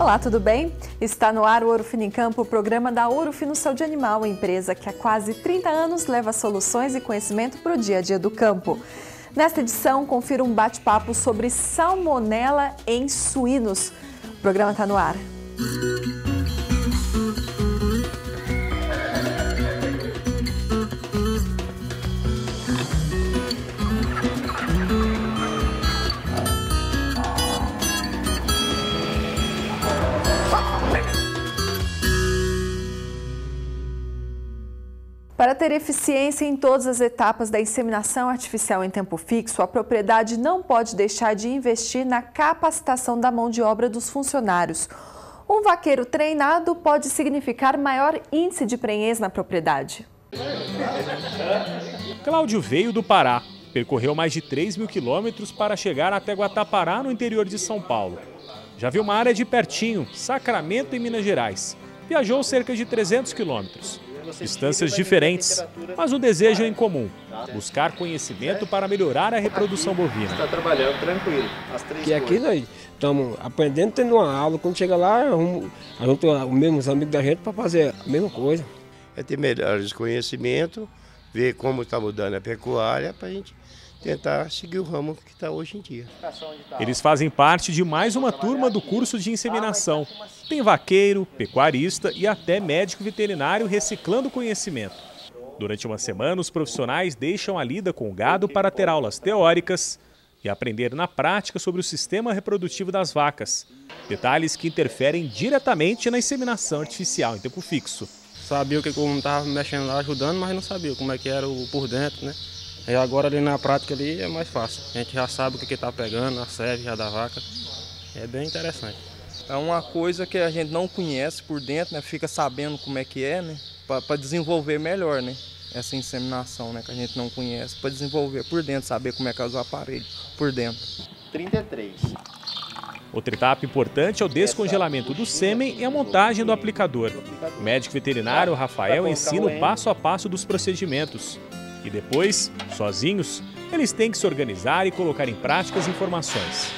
Olá, tudo bem? Está no ar o Ouro Fino em Campo, o programa da Ouro Fino Saúde Animal, a empresa que há quase 30 anos leva soluções e conhecimento para o dia a dia do campo. Nesta edição, confira um bate-papo sobre salmonela em suínos. O programa está no ar. Para ter eficiência em todas as etapas da inseminação artificial em tempo fixo, a propriedade não pode deixar de investir na capacitação da mão de obra dos funcionários. Um vaqueiro treinado pode significar maior índice de prenhez na propriedade. Cláudio veio do Pará. Percorreu mais de 3 mil quilômetros para chegar até Guatapará, no interior de São Paulo. Já viu uma área de pertinho, Sacramento, em Minas Gerais. Viajou cerca de 300 quilômetros. Distâncias diferentes, mas o desejo é em comum: buscar conhecimento para melhorar a reprodução bovina. Está trabalhando tranquilo. E aqui nós estamos aprendendo, tendo uma aula. Quando chega lá, junto os mesmos amigos da gente para fazer a mesma coisa. É ter melhores conhecimento, ver como está mudando a pecuária para a gente tentar seguir o ramo que está hoje em dia. Eles fazem parte de mais uma turma do curso de inseminação. Tem vaqueiro, pecuarista e até médico veterinário reciclando conhecimento. Durante uma semana, os profissionais deixam a lida com o gado para ter aulas teóricas e aprender na prática sobre o sistema reprodutivo das vacas. Detalhes que interferem diretamente na inseminação artificial em tempo fixo. Sabia o que eu estava mexendo lá, ajudando, mas não sabia como é que era o por dentro, né? E agora ali na prática ali é mais fácil. A gente já sabe o que está pegando, a sede já da vaca. É bem interessante. É uma coisa que a gente não conhece por dentro, né? Fica sabendo como é que é, né? Para desenvolver melhor, né? Essa inseminação, né? Que a gente não conhece. Para desenvolver por dentro, saber como é que é os aparelhos por dentro. 33. Outra etapa importante é o descongelamento do sêmen e a montagem do aplicador. O médico veterinário Rafael ensina o passo a passo dos procedimentos. E depois, sozinhos, eles têm que se organizar e colocar em prática as informações.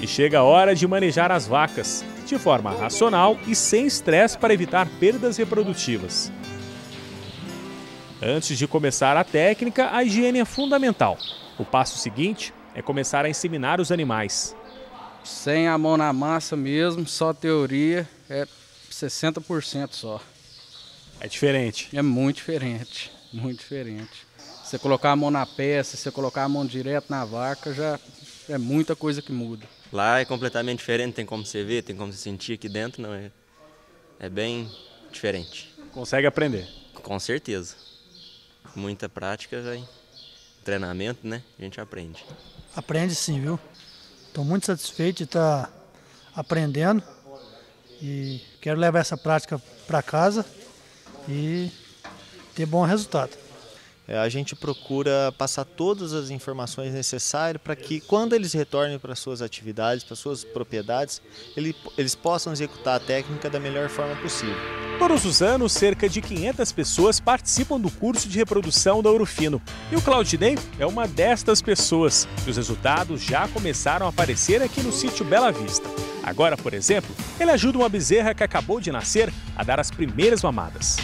E chega a hora de manejar as vacas, de forma racional e sem estresse para evitar perdas reprodutivas. Antes de começar a técnica, a higiene é fundamental. O passo seguinte é começar a inseminar os animais. Sem a mão na massa mesmo, só teoria, é 60% só. É diferente? É muito diferente, muito diferente. Você colocar a mão na peça, você colocar a mão direto na vaca, já é muita coisa que muda. Lá é completamente diferente, tem como você ver, tem como você sentir aqui dentro, não é bem diferente. Consegue aprender? Com certeza. Muita prática, treinamento, né? A gente aprende. Aprende sim, viu? Estou muito satisfeito de estar aprendendo e quero levar essa prática para casa e ter bom resultado. A gente procura passar todas as informações necessárias para que, quando eles retornem para suas atividades, para suas propriedades, eles possam executar a técnica da melhor forma possível. Todos os anos, cerca de 500 pessoas participam do curso de reprodução da Ouro Fino. E o Claudinei é uma destas pessoas. E os resultados já começaram a aparecer aqui no sítio Bela Vista. Agora, por exemplo, ele ajuda uma bezerra que acabou de nascer a dar as primeiras mamadas.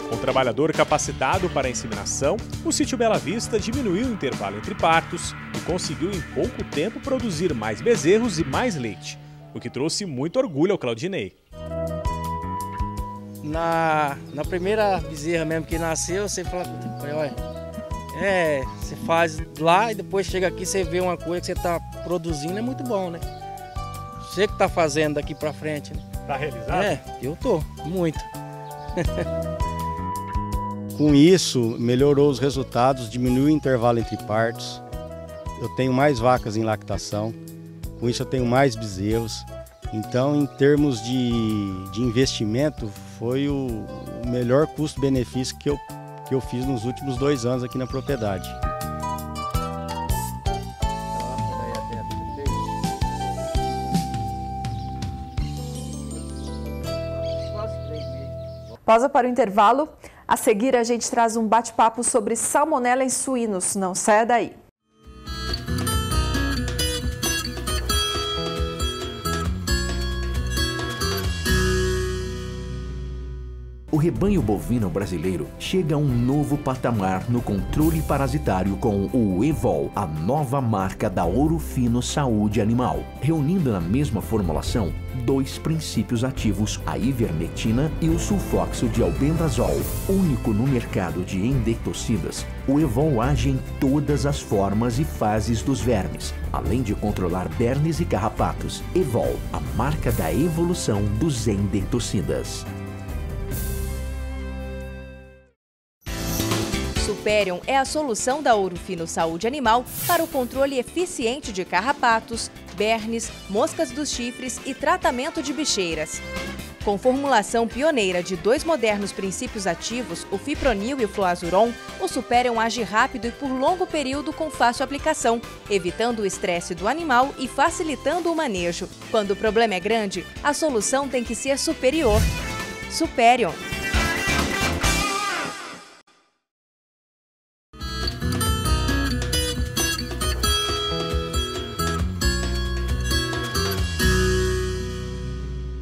Com um trabalhador capacitado para a inseminação, o sítio Bela Vista diminuiu o intervalo entre partos e conseguiu em pouco tempo produzir mais bezerros e mais leite, o que trouxe muito orgulho ao Claudinei. Na primeira bezerra mesmo que nasceu, você fala, olha, você faz lá e depois chega aqui, você vê uma coisa que você está produzindo, é muito bom, né? Você que está fazendo daqui para frente, né? Tá realizado? Eu tô, muito. Com isso, melhorou os resultados, diminuiu o intervalo entre partos. Eu tenho mais vacas em lactação, com isso eu tenho mais bezerros. Então, em termos de investimento, foi o melhor custo-benefício que eu fiz nos últimos 2 anos aqui na propriedade. Pausa para o intervalo. A seguir, a gente traz um bate-papo sobre salmonela em suínos. Não saia daí. O rebanho bovino brasileiro chega a um novo patamar no controle parasitário com o Evol, a nova marca da Ouro Fino Saúde Animal, reunindo na mesma formulação 2 princípios ativos, a ivermectina e o sulfóxido de albendazol. Único no mercado de endectocidas, o Evol age em todas as formas e fases dos vermes, além de controlar bernes e carrapatos. Evol, a marca da evolução dos endectocidas. Superion é a solução da Ouro Fino Saúde Animal para o controle eficiente de carrapatos, bernes, moscas dos chifres e tratamento de bicheiras. Com formulação pioneira de 2 modernos princípios ativos, o fipronil e o fluazuron, o Superion age rápido e por longo período com fácil aplicação, evitando o estresse do animal e facilitando o manejo. Quando o problema é grande, a solução tem que ser superior. Superion.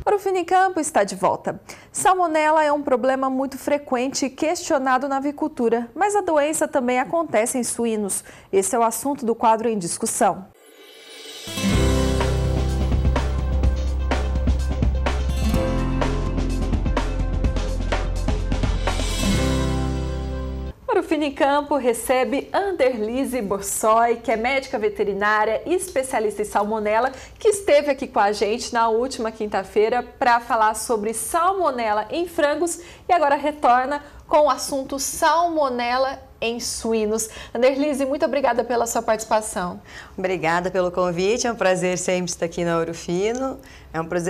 Ouro Fino em Campo está de volta. Salmonela é um problema muito frequente e questionado na avicultura, mas a doença também acontece em suínos. Esse é o assunto do quadro em discussão. Ouro Fino em Campo recebe Anderlise Borsoi, que é médica veterinária e especialista em salmonela, que esteve aqui com a gente na última quinta-feira para falar sobre salmonela em frangos e agora retorna com o assunto salmonela em suínos. Anderlise, muito obrigada pela sua participação. Obrigada pelo convite, é um prazer sempre estar aqui na Ouro Fino.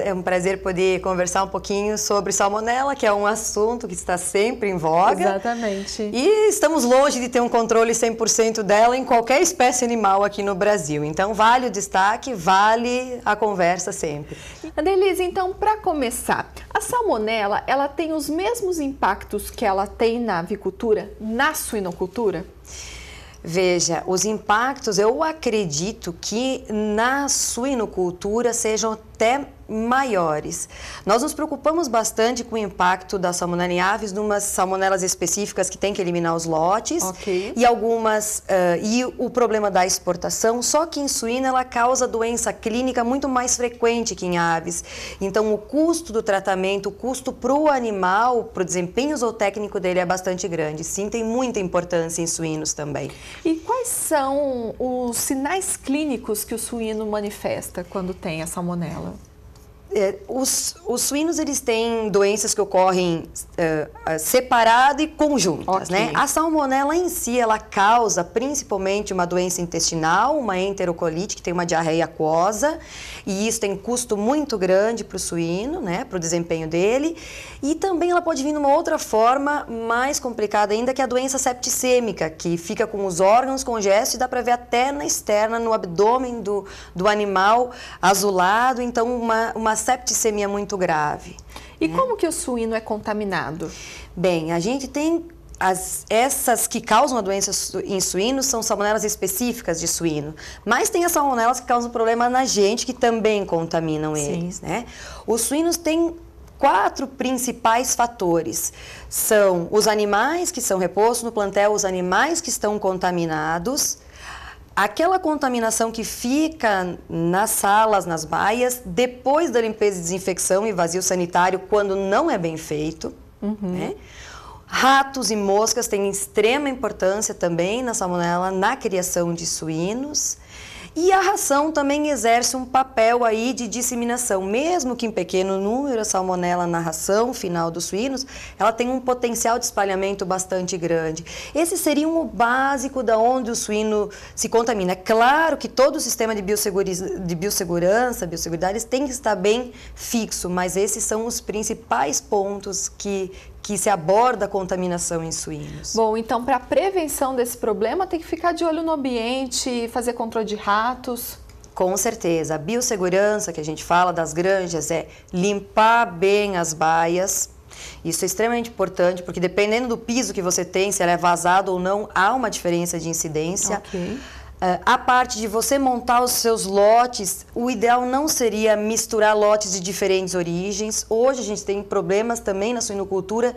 É um prazer poder conversar um pouquinho sobre salmonela, que é um assunto que está sempre em voga. Exatamente. E estamos longe de ter um controle 100% dela em qualquer espécie animal aqui no Brasil. Então, vale o destaque, vale a conversa sempre. Anderlise, então, para começar, a salmonela, ela tem os mesmos impactos que ela tem na avicultura, na suinocultura? Veja, os impactos, eu acredito que na suinocultura sejam até maiores. Nós nos preocupamos bastante com o impacto da salmonela em aves, numas salmonelas específicas que tem que eliminar os lotes, e algumas, e o problema da exportação, só que em suíno ela causa doença clínica muito mais frequente que em aves. Então o custo do tratamento, o custo para o animal, para o desempenho zootécnico dele é bastante grande. Sim, tem muita importância em suínos também. E quais são os sinais clínicos que o suíno manifesta quando tem a salmonela? Os suínos, eles têm doenças que ocorrem separado e conjuntas, né? A salmonela em si, ela causa principalmente uma doença intestinal, uma enterocolite, que tem uma diarreia aquosa, e isso tem custo muito grande para o suíno, né? Para o desempenho dele. E também ela pode vir numa outra forma mais complicada ainda, que é a doença septicêmica, que fica com os órgãos congestos e dá para ver até na externa, no abdômen do animal azulado, então uma septicemia muito grave. E como que o suíno é contaminado? Bem, a gente tem essas que causam a doença em suínos são salmonelas específicas de suíno, mas tem as salmonelas que causam problema na gente, que também contaminam eles, né? Os suínos têm 4 principais fatores. São os animais que são repostos no plantel, os animais que estão contaminados, aquela contaminação que fica nas salas, nas baias, depois da limpeza e desinfecção e vazio sanitário, quando não é bem feito, né? Ratos e moscas têm extrema importância também na salmonela, na criação de suínos. E a ração também exerce um papel aí de disseminação, mesmo que em pequeno número, a salmonela na ração final dos suínos, ela tem um potencial de espalhamento bastante grande. Esse seria o básico da onde o suíno se contamina. É claro que todo o sistema de biosseguridade tem que estar bem fixo, mas esses são os principais pontos que se aborda a contaminação em suínos. Bom, então para a prevenção desse problema tem que ficar de olho no ambiente, fazer controle de ratos. Com certeza. A biossegurança que a gente fala das granjas é limpar bem as baias, Isso é extremamente importante, porque dependendo do piso que você tem, se ela é vazado ou não, há uma diferença de incidência. Ok. A parte de você montar os seus lotes, o ideal não seria misturar lotes de diferentes origens. Hoje a gente tem problemas também na suinocultura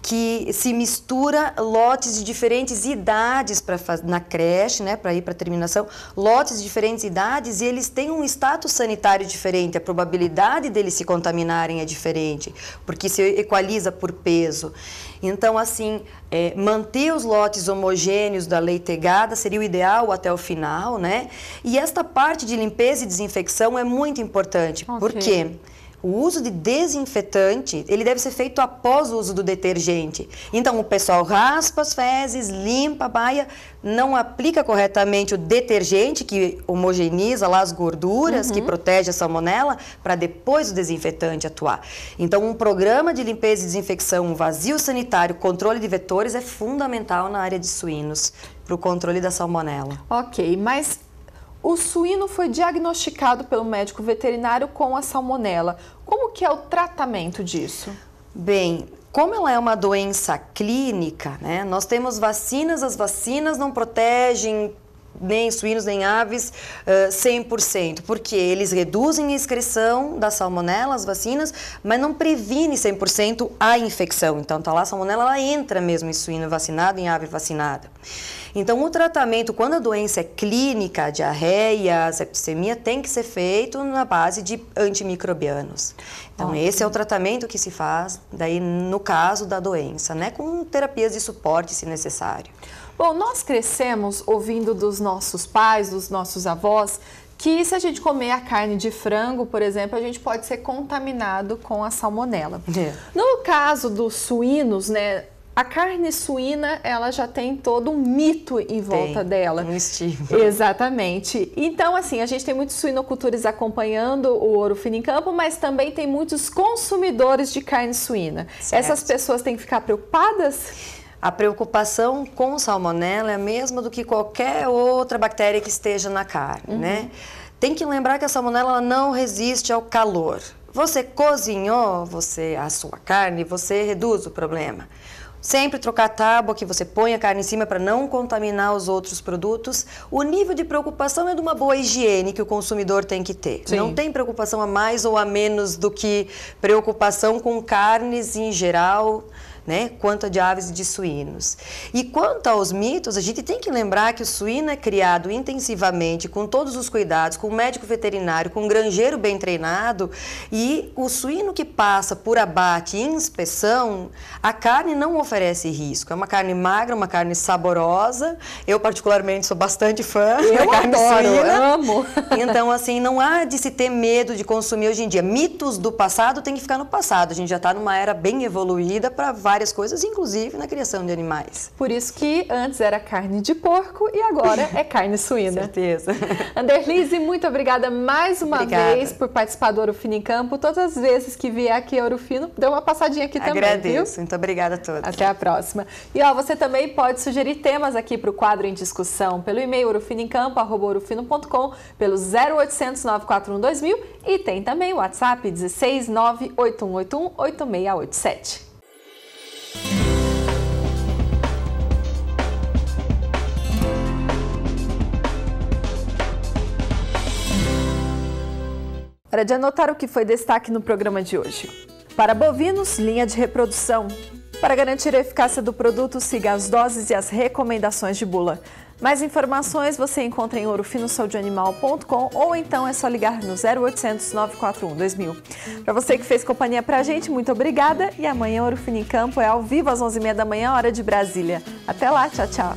que se mistura lotes de diferentes idades na creche, né, para ir para a terminação, lotes de diferentes idades, e eles têm um status sanitário diferente, a probabilidade deles se contaminarem é diferente, porque se equaliza por peso. Então, assim, manter os lotes homogêneos da leitegada seria o ideal até o final, né? E esta parte de limpeza e desinfecção é muito importante, porque o uso de desinfetante, ele deve ser feito após o uso do detergente. Então, o pessoal raspa as fezes, limpa a baia, não aplica corretamente o detergente, que homogeneiza lá as gorduras, que protege a salmonela, para depois o desinfetante atuar. Então, um programa de limpeza e desinfecção, um vazio sanitário, controle de vetores é fundamental na área de suínos, para o controle da salmonela. Ok, mas o suíno foi diagnosticado pelo médico veterinário com a salmonela. Como que é o tratamento disso? Bem, como ela é uma doença clínica, né, nós temos vacinas, as vacinas não protegem nem suínos nem aves 100%, porque eles reduzem a excreção da salmonela, as vacinas, mas não previne 100% a infecção. Então, tá lá a salmonela, ela entra mesmo em suíno vacinado, em ave vacinada. Então, o tratamento, quando a doença é clínica, a diarreia, a septicemia, tem que ser feito na base de antimicrobianos. Então, esse é o tratamento que se faz, daí, no caso da doença, né? Com terapias de suporte, se necessário. Bom, nós crescemos ouvindo dos nossos pais, dos nossos avós, que se a gente comer a carne de frango, por exemplo, a gente pode ser contaminado com a salmonela. No caso dos suínos, né? A carne suína, ela já tem todo um mito em volta dela. Um estigma. Exatamente. Então, assim, a gente tem muitos suinocultores acompanhando o Ouro Fino em Campo, mas também tem muitos consumidores de carne suína. Certo. Essas pessoas têm que ficar preocupadas? A preocupação com salmonela é a mesma do que qualquer outra bactéria que esteja na carne, né? Tem que lembrar que a salmonela ela não resiste ao calor. Você cozinhou a sua carne, você reduz o problema. Sempre trocar a tábua que você põe a carne em cima para não contaminar os outros produtos. O nível de preocupação é de uma boa higiene que o consumidor tem que ter. Sim. Não tem preocupação a mais ou a menos do que preocupação com carnes em geral, né, quanto a de aves e de suínos. E quanto aos mitos, a gente tem que lembrar que o suíno é criado intensivamente, com todos os cuidados, com um médico veterinário, com um granjeiro bem treinado, e o suíno que passa por abate e inspeção, a carne não oferece risco. É uma carne magra, uma carne saborosa. Eu, particularmente, sou bastante fã da carne suína. Amo. Então, assim, não há de se ter medo de consumir hoje em dia. Mitos do passado tem que ficar no passado. A gente já está numa era bem evoluída para várias coisas, inclusive na criação de animais. Por isso que antes era carne de porco e agora é carne suína. Certeza. Anderlise, muito obrigada mais uma vez por participar do Ouro Fino em Campo. Todas as vezes que vier aqui a Ouro Fino, dê uma passadinha aqui também, Agradeço. Viu? Muito obrigada a todos. Até a próxima. E você também pode sugerir temas aqui para o quadro em discussão pelo e-mail ourofinoemcampo@ourofino.com, pelo 0800 941 2000 e tem também o WhatsApp 16 98181 8687. Hora de anotar o que foi destaque no programa de hoje. Para bovinos, linha de reprodução. Para garantir a eficácia do produto, siga as doses e as recomendações de bula. Mais informações você encontra em ourofinosaúdeanimal.com ou então é só ligar no 0800 941 2000. Para você que fez companhia pra gente, muito obrigada e amanhã Ouro Fino em Campo é ao vivo às 11h30 da manhã, hora de Brasília. Até lá, tchau, tchau.